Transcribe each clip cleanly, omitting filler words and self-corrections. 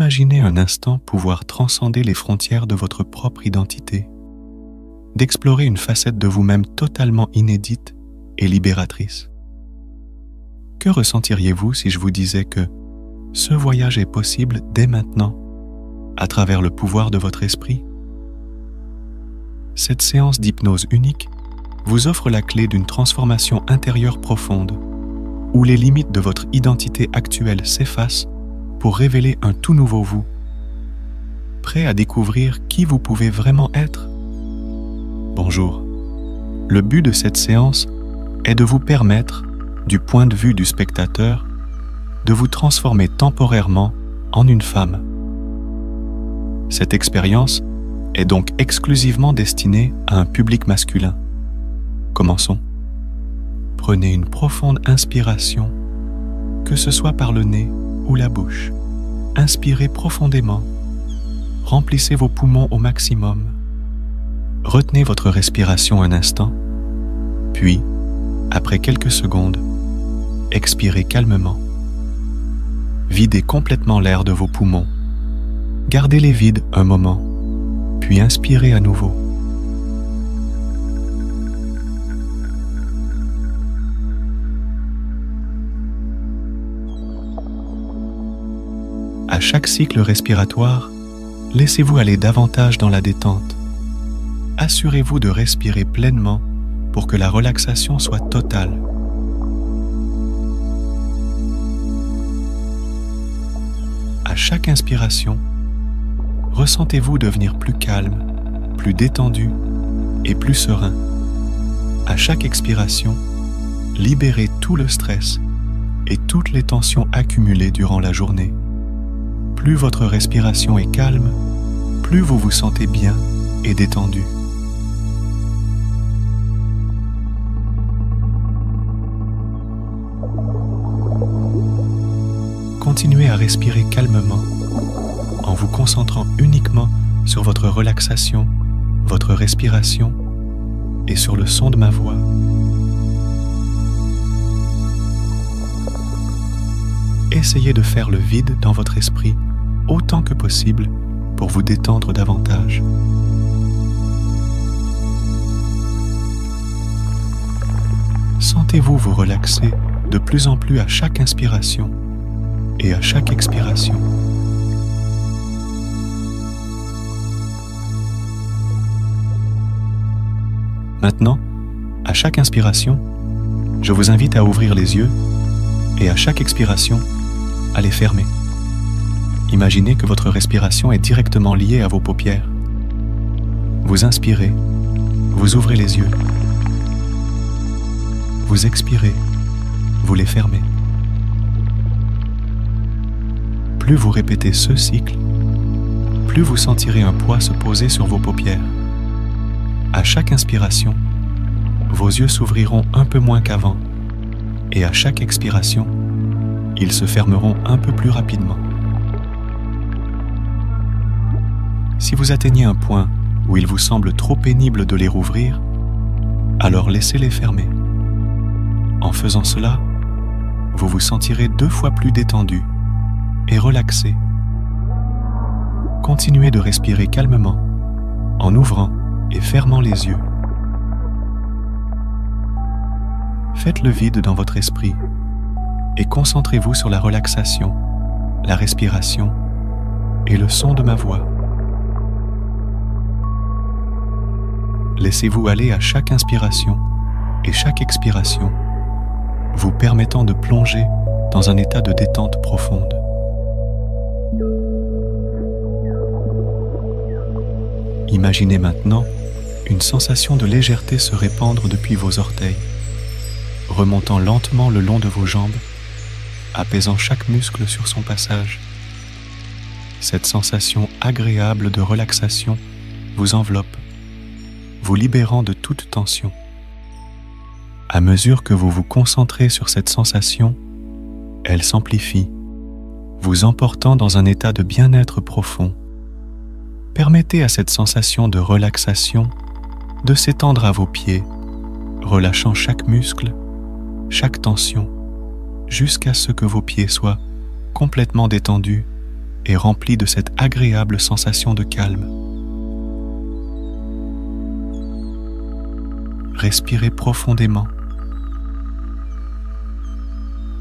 d'imaginer un instant pouvoir transcender les frontières de votre propre identité, d'explorer une facette de vous-même totalement inédite et libératrice. Que ressentiriez-vous si je vous disais que ce voyage est possible dès maintenant, à travers le pouvoir de votre esprit? Cette séance d'hypnose unique vous offre la clé d'une transformation intérieure profonde, où les limites de votre identité actuelle s'effacent pour révéler un tout nouveau vous, prêt à découvrir qui vous pouvez vraiment être. Bonjour. Le but de cette séance est de vous permettre, du point de vue du spectateur, de vous transformer temporairement en une femme. Cette expérience est donc exclusivement destinée à un public masculin. Commençons. Prenez une profonde inspiration, que ce soit par le nez ou la bouche. Inspirez profondément. Remplissez vos poumons au maximum. Retenez votre respiration un instant, puis, après quelques secondes, expirez calmement. Videz complètement l'air de vos poumons. Gardez-les vides un moment, puis inspirez à nouveau. À chaque cycle respiratoire, laissez-vous aller davantage dans la détente. Assurez-vous de respirer pleinement pour que la relaxation soit totale. À chaque inspiration, ressentez-vous devenir plus calme, plus détendu et plus serein. À chaque expiration, libérez tout le stress et toutes les tensions accumulées durant la journée. Plus votre respiration est calme, plus vous vous sentez bien et détendu. Continuez à respirer calmement, en vous concentrant uniquement sur votre relaxation, votre respiration et sur le son de ma voix. Essayez de faire le vide dans votre esprit autant que possible pour vous détendre davantage. Sentez-vous vous relaxer de plus en plus à chaque inspiration et à chaque expiration. Maintenant, à chaque inspiration, je vous invite à ouvrir les yeux et à chaque expiration, à les fermer. Imaginez que votre respiration est directement liée à vos paupières. Vous inspirez, vous ouvrez les yeux. Vous expirez, vous les fermez. Plus vous répétez ce cycle, plus vous sentirez un poids se poser sur vos paupières. À chaque inspiration, vos yeux s'ouvriront un peu moins qu'avant, et à chaque expiration, ils se fermeront un peu plus rapidement. Si vous atteignez un point où il vous semble trop pénible de les rouvrir, alors laissez-les fermer. En faisant cela, vous vous sentirez 2 fois plus détendu et relaxé. Continuez de respirer calmement, en ouvrant et fermant les yeux. Faites le vide dans votre esprit et concentrez-vous sur la relaxation, la respiration et le son de ma voix. Laissez-vous aller à chaque inspiration et chaque expiration, vous permettant de plonger dans un état de détente profonde. Imaginez maintenant une sensation de légèreté se répandre depuis vos orteils, remontant lentement le long de vos jambes, apaisant chaque muscle sur son passage. Cette sensation agréable de relaxation vous enveloppe, vous libérant de toute tension. À mesure que vous vous concentrez sur cette sensation, elle s'amplifie, vous emportant dans un état de bien-être profond. Permettez à cette sensation de relaxation de s'étendre à vos pieds, relâchant chaque muscle, chaque tension, jusqu'à ce que vos pieds soient complètement détendus est rempli de cette agréable sensation de calme. Respirez profondément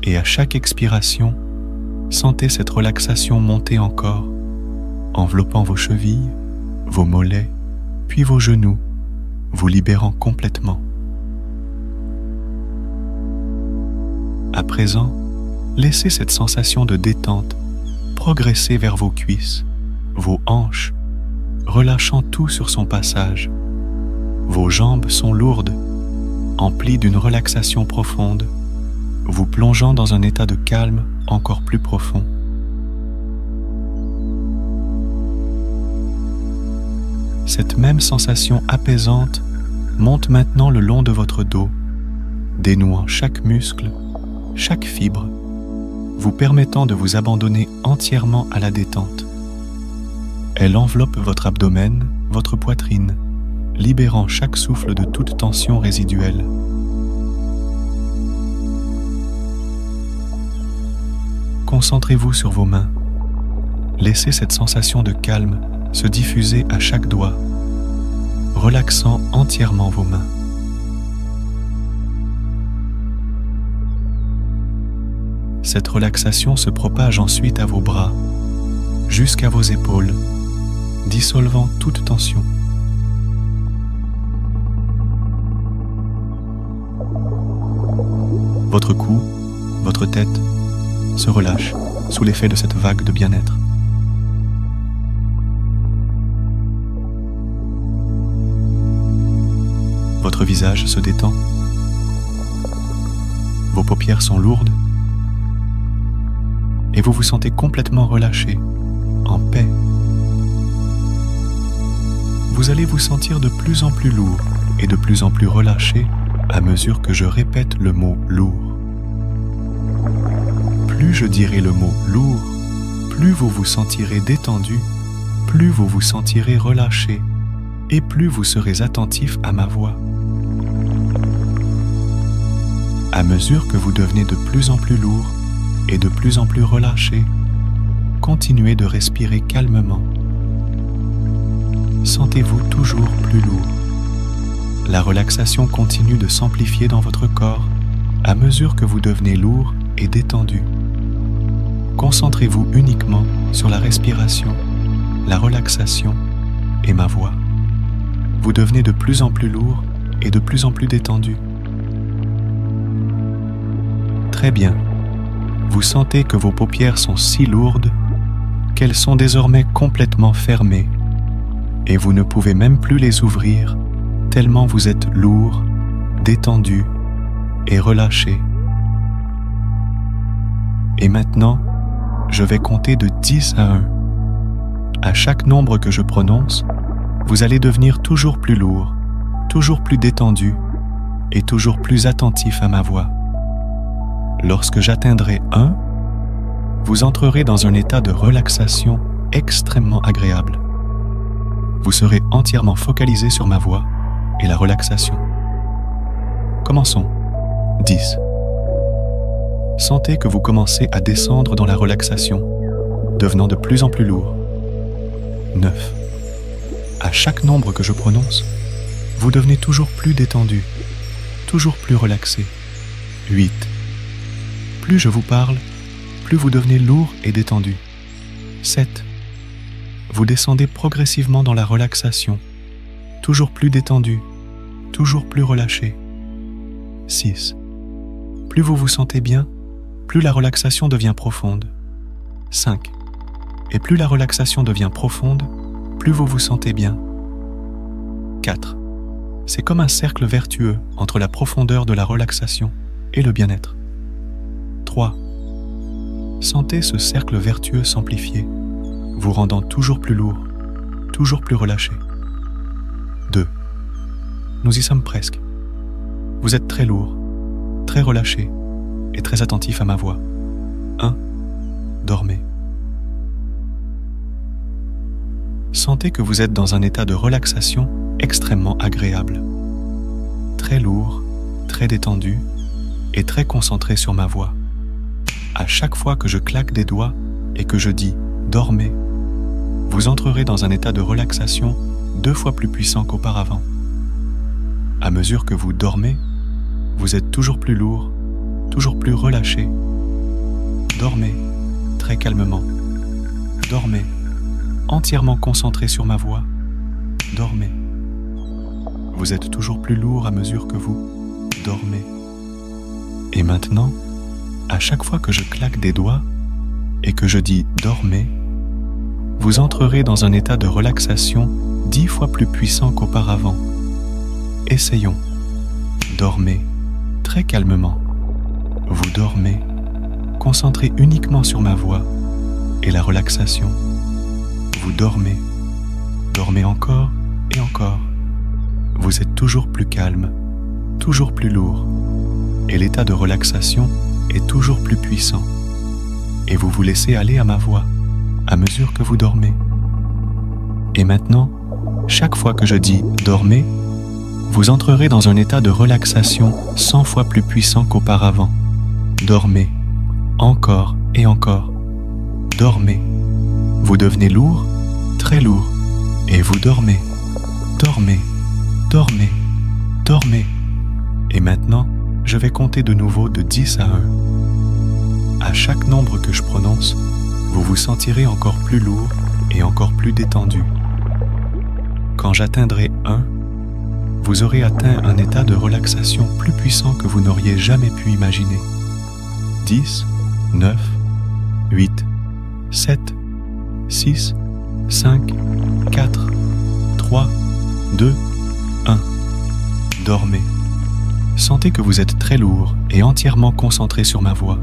et à chaque expiration, sentez cette relaxation monter encore, enveloppant vos chevilles, vos mollets, puis vos genoux, vous libérant complètement. À présent, laissez cette sensation de détente progresser vers vos cuisses, vos hanches, relâchant tout sur son passage. Vos jambes sont lourdes, emplies d'une relaxation profonde, vous plongeant dans un état de calme encore plus profond. Cette même sensation apaisante monte maintenant le long de votre dos, dénouant chaque muscle, chaque fibre, vous permettant de vous abandonner entièrement à la détente. Elle enveloppe votre abdomen, votre poitrine, libérant chaque souffle de toute tension résiduelle. Concentrez-vous sur vos mains. Laissez cette sensation de calme se diffuser à chaque doigt, relaxant entièrement vos mains. Cette relaxation se propage ensuite à vos bras, jusqu'à vos épaules, dissolvant toute tension. Votre cou, votre tête se relâchent sous l'effet de cette vague de bien-être. Votre visage se détend. Vos paupières sont lourdes et vous vous sentez complètement relâché, en paix. Vous allez vous sentir de plus en plus lourd et de plus en plus relâché à mesure que je répète le mot lourd. Plus je dirai le mot lourd, plus vous vous sentirez détendu, plus vous vous sentirez relâché et plus vous serez attentif à ma voix. À mesure que vous devenez de plus en plus lourd et de plus en plus relâché, continuez de respirer calmement. Sentez-vous toujours plus lourd. La relaxation continue de s'amplifier dans votre corps à mesure que vous devenez lourd et détendu. Concentrez-vous uniquement sur la respiration, la relaxation et ma voix. Vous devenez de plus en plus lourd et de plus en plus détendu. Très bien. Vous sentez que vos paupières sont si lourdes qu'elles sont désormais complètement fermées et vous ne pouvez même plus les ouvrir tellement vous êtes lourd, détendu et relâché. Et maintenant, je vais compter de 10 à 1. À chaque nombre que je prononce, vous allez devenir toujours plus lourd, toujours plus détendu et toujours plus attentif à ma voix. Lorsque j'atteindrai 1, vous entrerez dans un état de relaxation extrêmement agréable. Vous serez entièrement focalisé sur ma voix et la relaxation. Commençons. 10. Sentez que vous commencez à descendre dans la relaxation, devenant de plus en plus lourd. 9. À chaque nombre que je prononce, vous devenez toujours plus détendu, toujours plus relaxé. 8. Plus je vous parle, plus vous devenez lourd et détendu. 7. Vous descendez progressivement dans la relaxation, toujours plus détendu, toujours plus relâché. 6. Plus vous vous sentez bien, plus la relaxation devient profonde. 5. Et plus la relaxation devient profonde, plus vous vous sentez bien. 4. C'est comme un cercle vertueux entre la profondeur de la relaxation et le bien-être. 3. Sentez ce cercle vertueux s'amplifier, vous rendant toujours plus lourd, toujours plus relâché. 2. Nous y sommes presque. Vous êtes très lourd, très relâché et très attentif à ma voix. 1. Dormez. Sentez que vous êtes dans un état de relaxation extrêmement agréable. Très lourd, très détendu et très concentré sur ma voix. À chaque fois que je claque des doigts et que je dis « dormez, vous entrerez dans un état de relaxation 2 fois plus puissant qu'auparavant. À mesure que vous dormez, vous êtes toujours plus lourd, toujours plus relâché. Dormez très calmement. Dormez, entièrement concentré sur ma voix. Dormez. Vous êtes toujours plus lourd à mesure que vous dormez. Et maintenant, à chaque fois que je claque des doigts et que je dis « dormez », vous entrerez dans un état de relaxation 10 fois plus puissant qu'auparavant. Essayons. Dormez très calmement. Vous dormez, concentré uniquement sur ma voix et la relaxation. Vous dormez. Dormez encore et encore. Vous êtes toujours plus calme, toujours plus lourd, et l'état de relaxation est toujours plus puissant. Et vous vous laissez aller à ma voix, à mesure que vous dormez. Et maintenant, chaque fois que je dis « dormez », vous entrerez dans un état de relaxation 100 fois plus puissant qu'auparavant. Dormez, encore et encore. Dormez. Vous devenez lourd, très lourd, et vous dormez. Dormez, dormez, dormez. Et maintenant, je vais compter de nouveau de 10 à 1. À chaque nombre que je prononce, vous vous sentirez encore plus lourd et encore plus détendu. Quand j'atteindrai 1, vous aurez atteint un état de relaxation plus puissant que vous n'auriez jamais pu imaginer. 10, 9, 8, 7, 6, 5, 4, 3, 2, 1. Dormez. Sentez que vous êtes très lourd et entièrement concentré sur ma voix.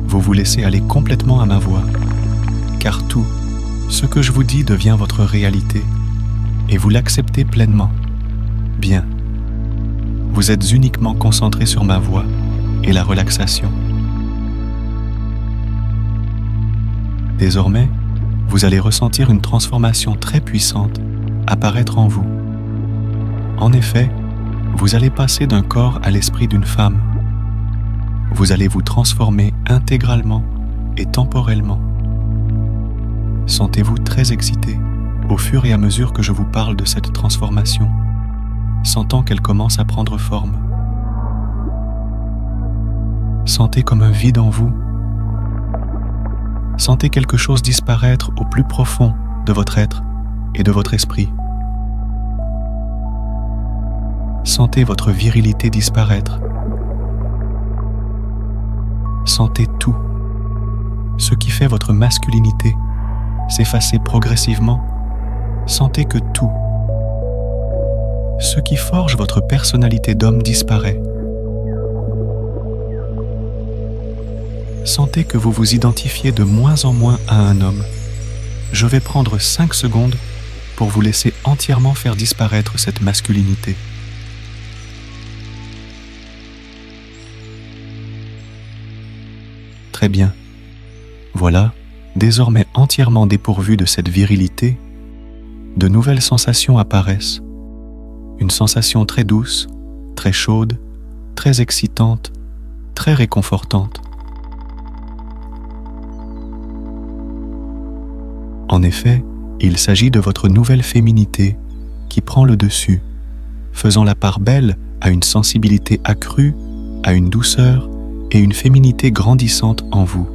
Vous vous laissez aller complètement à ma voix, car tout ce que je vous dis devient votre réalité et vous l'acceptez pleinement. Bien. Vous êtes uniquement concentré sur ma voix et la relaxation. Désormais, vous allez ressentir une transformation très puissante apparaître en vous. En effet, vous allez passer d'un corps à l'esprit d'une femme. Vous allez vous transformer intégralement et temporellement. Sentez-vous très excité au fur et à mesure que je vous parle de cette transformation, sentant qu'elle commence à prendre forme. Sentez comme un vide en vous. Sentez quelque chose disparaître au plus profond de votre être et de votre esprit. Sentez votre virilité disparaître. Sentez tout. Ce qui fait votre masculinité s'effacer progressivement. Sentez que tout. Ce qui forge votre personnalité d'homme disparaît. Sentez que vous vous identifiez de moins en moins à un homme. Je vais prendre 5 secondes pour vous laisser entièrement faire disparaître cette masculinité. Très bien. Voilà, désormais entièrement dépourvu de cette virilité, de nouvelles sensations apparaissent. Une sensation très douce, très chaude, très excitante, très réconfortante. En effet, il s'agit de votre nouvelle féminité qui prend le dessus, faisant la part belle à une sensibilité accrue, à une douceur et une féminité grandissante en vous.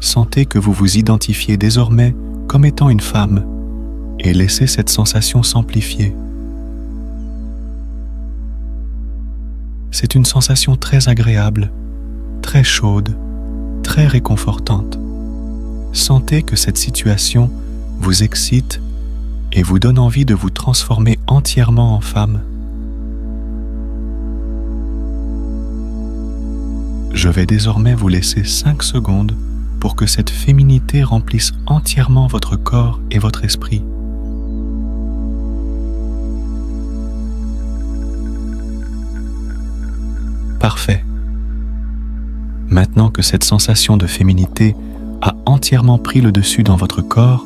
Sentez que vous vous identifiez désormais comme étant une femme et laissez cette sensation s'amplifier. C'est une sensation très agréable, très chaude, très réconfortante. Sentez que cette situation vous excite et vous donne envie de vous transformer entièrement en femme. Je vais désormais vous laisser 5 secondes pour que cette féminité remplisse entièrement votre corps et votre esprit. Parfait. Maintenant que cette sensation de féminité a entièrement pris le dessus dans votre corps,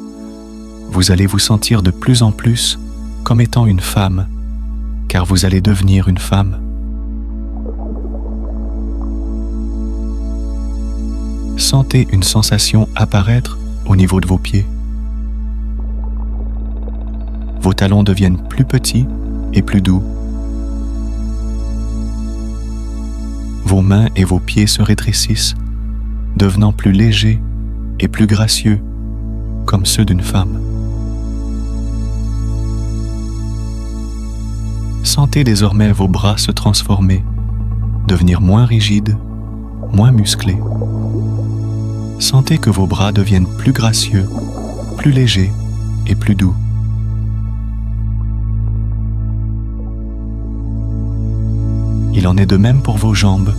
vous allez vous sentir de plus en plus comme étant une femme, car vous allez devenir une femme. Sentez une sensation apparaître au niveau de vos pieds. Vos talons deviennent plus petits et plus doux. Vos mains et vos pieds se rétrécissent, devenant plus légers et plus gracieux, comme ceux d'une femme. Sentez désormais vos bras se transformer, devenir moins rigides, moins musclés. Sentez que vos bras deviennent plus gracieux, plus légers et plus doux. Il en est de même pour vos jambes,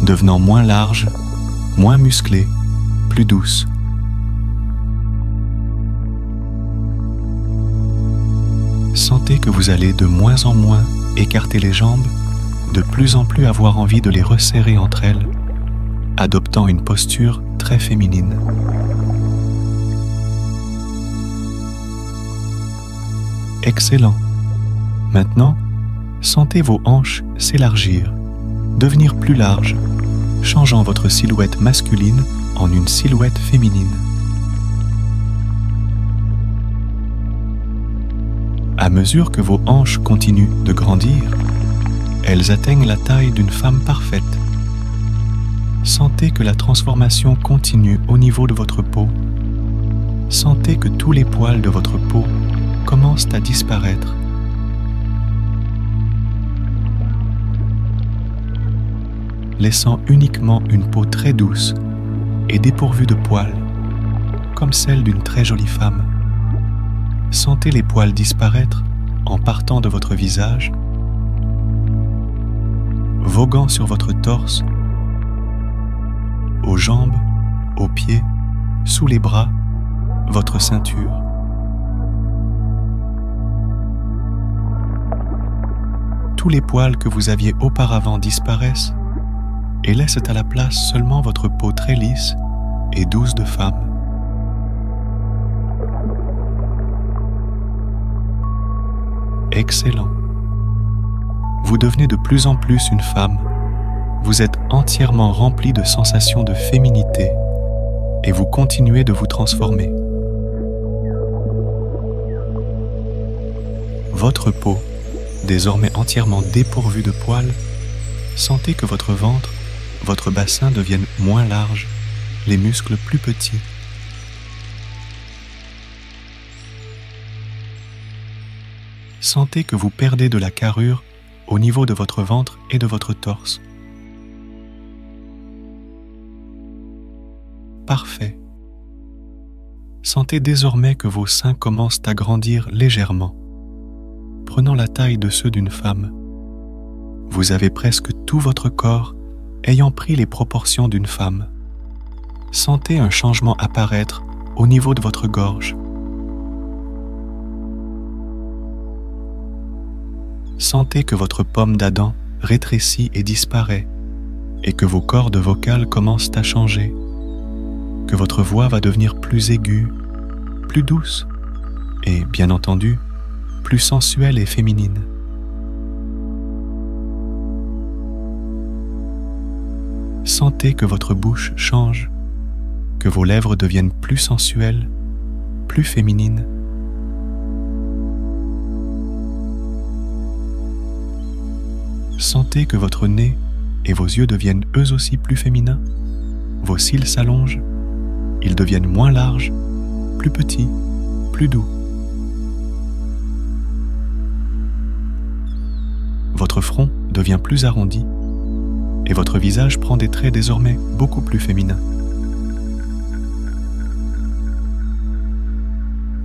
devenant moins larges, moins musclées, plus douces. Sentez que vous allez de moins en moins écarter les jambes, de plus en plus avoir envie de les resserrer entre elles, adoptant une posture très féminine. Excellent. Maintenant, sentez vos hanches s'élargir, devenir plus larges, changeant votre silhouette masculine en une silhouette féminine. À mesure que vos hanches continuent de grandir, elles atteignent la taille d'une femme parfaite. Sentez que la transformation continue au niveau de votre peau. Sentez que tous les poils de votre peau commencent à disparaître. Laissant uniquement une peau très douce et dépourvue de poils, comme celle d'une très jolie femme. Sentez les poils disparaître en partant de votre visage, voguant sur votre torse, aux jambes, aux pieds, sous les bras, votre ceinture. Tous les poils que vous aviez auparavant disparaissent et laissent à la place seulement votre peau très lisse et douce de femme. Excellent. Vous devenez de plus en plus une femme. Vous êtes entièrement rempli de sensations de féminité et vous continuez de vous transformer. Votre peau, désormais entièrement dépourvue de poils, sentez que votre ventre, votre bassin deviennent moins larges, les muscles plus petits. Sentez que vous perdez de la carrure au niveau de votre ventre et de votre torse. Parfait. Sentez désormais que vos seins commencent à grandir légèrement, prenant la taille de ceux d'une femme. Vous avez presque tout votre corps ayant pris les proportions d'une femme. Sentez un changement apparaître au niveau de votre gorge. Sentez que votre pomme d'Adam rétrécit et disparaît, et que vos cordes vocales commencent à changer, que votre voix va devenir plus aiguë, plus douce, et, bien entendu, plus sensuelle et féminine. Sentez que votre bouche change, que vos lèvres deviennent plus sensuelles, plus féminines. Sentez que votre nez et vos yeux deviennent eux aussi plus féminins. Vos cils s'allongent, ils deviennent moins larges, plus petits, plus doux. Votre front devient plus arrondi et votre visage prend des traits désormais beaucoup plus féminins.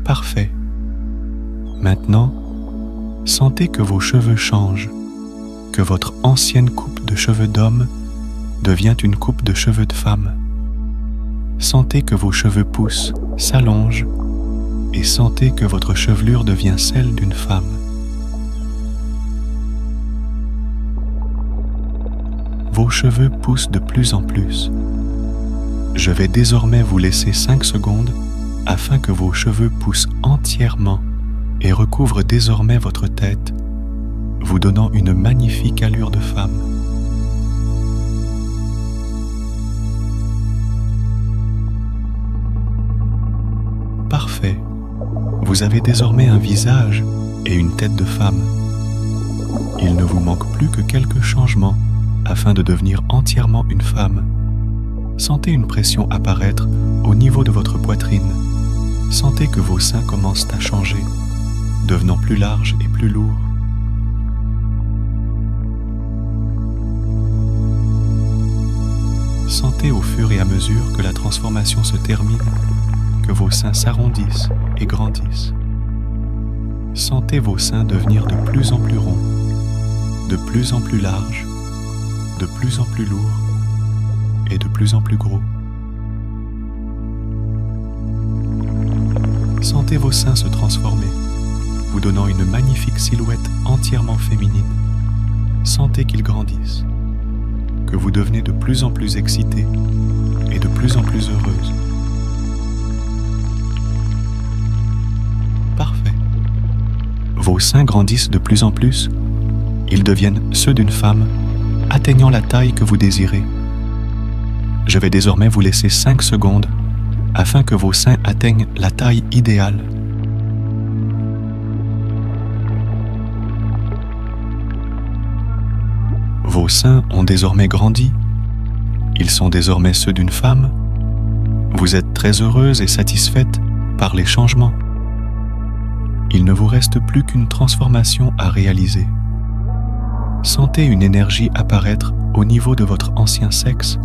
Parfait. Maintenant, sentez que vos cheveux changent, que votre ancienne coupe de cheveux d'homme devient une coupe de cheveux de femme. Sentez que vos cheveux poussent, s'allongent, et sentez que votre chevelure devient celle d'une femme. Vos cheveux poussent de plus en plus. Je vais désormais vous laisser 5 secondes afin que vos cheveux poussent entièrement et recouvrent désormais votre tête, vous donnant une magnifique allure de femme. Vous avez désormais un visage et une tête de femme. Il ne vous manque plus que quelques changements afin de devenir entièrement une femme. Sentez une pression apparaître au niveau de votre poitrine. Sentez que vos seins commencent à changer, devenant plus larges et plus lourds. Sentez au fur et à mesure que la transformation se termine, que vos seins s'arrondissent et grandissent. Sentez vos seins devenir de plus en plus ronds, de plus en plus larges, de plus en plus lourds et de plus en plus gros. Sentez vos seins se transformer, vous donnant une magnifique silhouette entièrement féminine. Sentez qu'ils grandissent, que vous devenez de plus en plus excitée et de plus en plus heureuse. Parfait. Vos seins grandissent de plus en plus. Ils deviennent ceux d'une femme, atteignant la taille que vous désirez. Je vais désormais vous laisser 5 secondes afin que vos seins atteignent la taille idéale. Vos seins ont désormais grandi. Ils sont désormais ceux d'une femme. Vous êtes très heureuse et satisfaite par les changements. Il ne vous reste plus qu'une transformation à réaliser. Sentez une énergie apparaître au niveau de votre ancien sexe.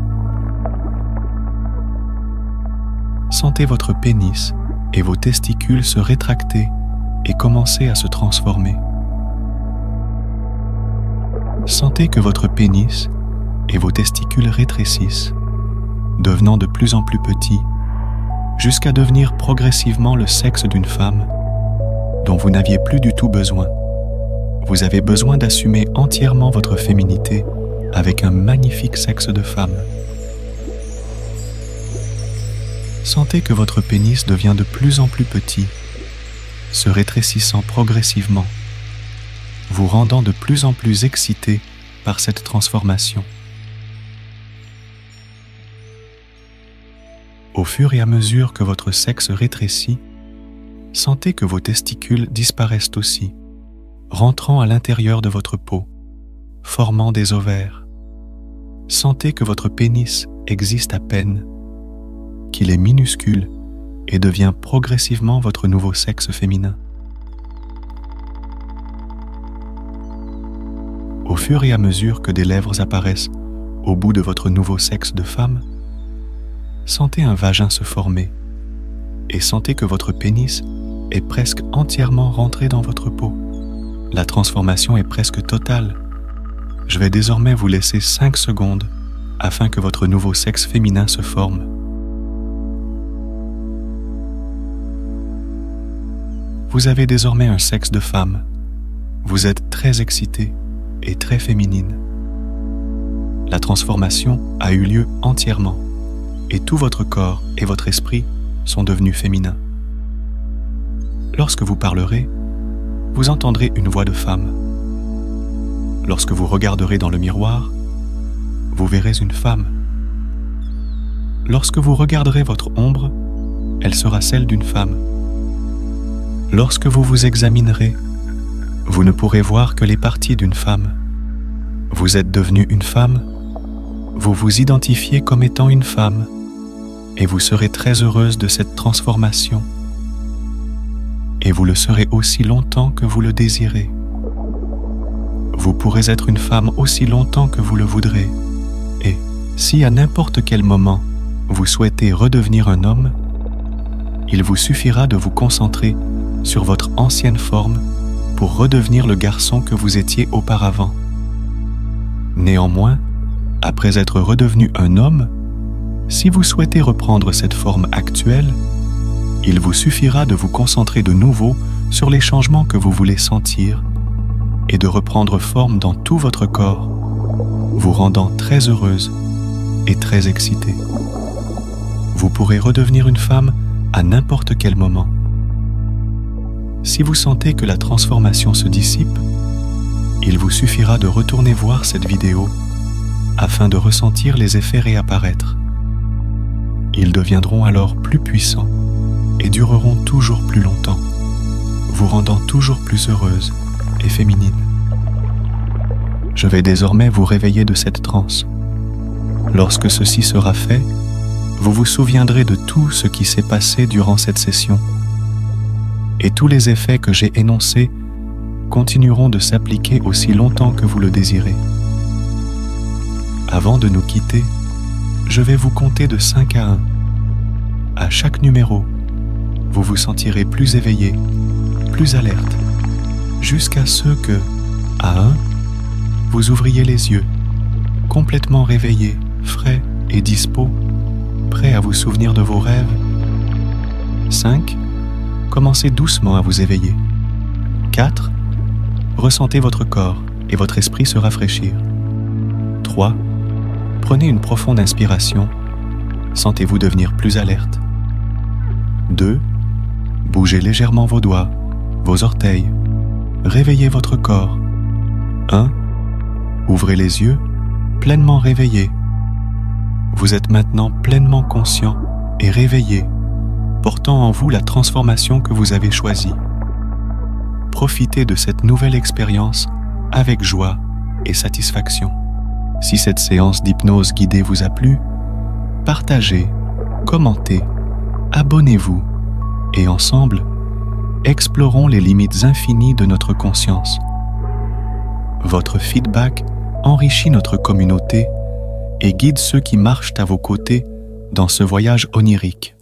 Sentez votre pénis et vos testicules se rétracter et commencer à se transformer. Sentez que votre pénis et vos testicules rétrécissent, devenant de plus en plus petits, jusqu'à devenir progressivement le sexe d'une femme dont vous n'aviez plus du tout besoin. Vous avez besoin d'assumer entièrement votre féminité avec un magnifique sexe de femme. Sentez que votre pénis devient de plus en plus petit, se rétrécissant progressivement, vous rendant de plus en plus excité par cette transformation. Au fur et à mesure que votre sexe rétrécit, sentez que vos testicules disparaissent aussi, rentrant à l'intérieur de votre peau, formant des ovaires. Sentez que votre pénis existe à peine, qu'il est minuscule et devient progressivement votre nouveau sexe féminin. Au fur et à mesure que des lèvres apparaissent au bout de votre nouveau sexe de femme, sentez un vagin se former et sentez que votre pénis est presque entièrement rentré dans votre peau. La transformation est presque totale. Je vais désormais vous laisser 5 secondes afin que votre nouveau sexe féminin se forme. Vous avez désormais un sexe de femme. Vous êtes très excité et très féminine. La transformation a eu lieu entièrement et tout votre corps et votre esprit sont devenus féminins. Lorsque vous parlerez, vous entendrez une voix de femme. Lorsque vous regarderez dans le miroir, vous verrez une femme. Lorsque vous regarderez votre ombre, elle sera celle d'une femme. Lorsque vous vous examinerez, vous ne pourrez voir que les parties d'une femme. Vous êtes devenue une femme, vous vous identifiez comme étant une femme, et vous serez très heureuse de cette transformation. Et vous le serez aussi longtemps que vous le désirez. Vous pourrez être une femme aussi longtemps que vous le voudrez. Et si à n'importe quel moment vous souhaitez redevenir un homme, il vous suffira de vous concentrer sur votre ancienne forme pour redevenir le garçon que vous étiez auparavant. Néanmoins, après être redevenu un homme, si vous souhaitez reprendre cette forme actuelle, il vous suffira de vous concentrer de nouveau sur les changements que vous voulez sentir et de reprendre forme dans tout votre corps, vous rendant très heureuse et très excitée. Vous pourrez redevenir une femme à n'importe quel moment. Si vous sentez que la transformation se dissipe, il vous suffira de retourner voir cette vidéo afin de ressentir les effets réapparaître. Ils deviendront alors plus puissants et dureront toujours plus longtemps. vous rendant toujours plus heureuse et féminine. Je vais désormais vous réveiller de cette transe. Lorsque ceci sera fait, vous vous souviendrez de tout ce qui s'est passé durant cette session, et tous les effets que j'ai énoncés continueront de s'appliquer aussi longtemps que vous le désirez. Avant de nous quitter, je vais vous compter de 5 à 1. À chaque numéro, vous vous sentirez plus éveillé, plus alerte, jusqu'à ce que, à 1, vous ouvriez les yeux, complètement réveillé, frais et dispo, prêt à vous souvenir de vos rêves. 5. Commencez doucement à vous éveiller. 4. Ressentez votre corps et votre esprit se rafraîchir. 3. Prenez une profonde inspiration. Sentez-vous devenir plus alerte. 2. Bougez légèrement vos doigts, vos orteils. Réveillez votre corps. 1. Ouvrez les yeux, pleinement réveillés. Vous êtes maintenant pleinement conscient et réveillé, portant en vous la transformation que vous avez choisie. Profitez de cette nouvelle expérience avec joie et satisfaction. Si cette séance d'hypnose guidée vous a plu, partagez, commentez, abonnez-vous et ensemble, explorons les limites infinies de notre conscience. Votre feedback enrichit notre communauté et guide ceux qui marchent à vos côtés dans ce voyage onirique.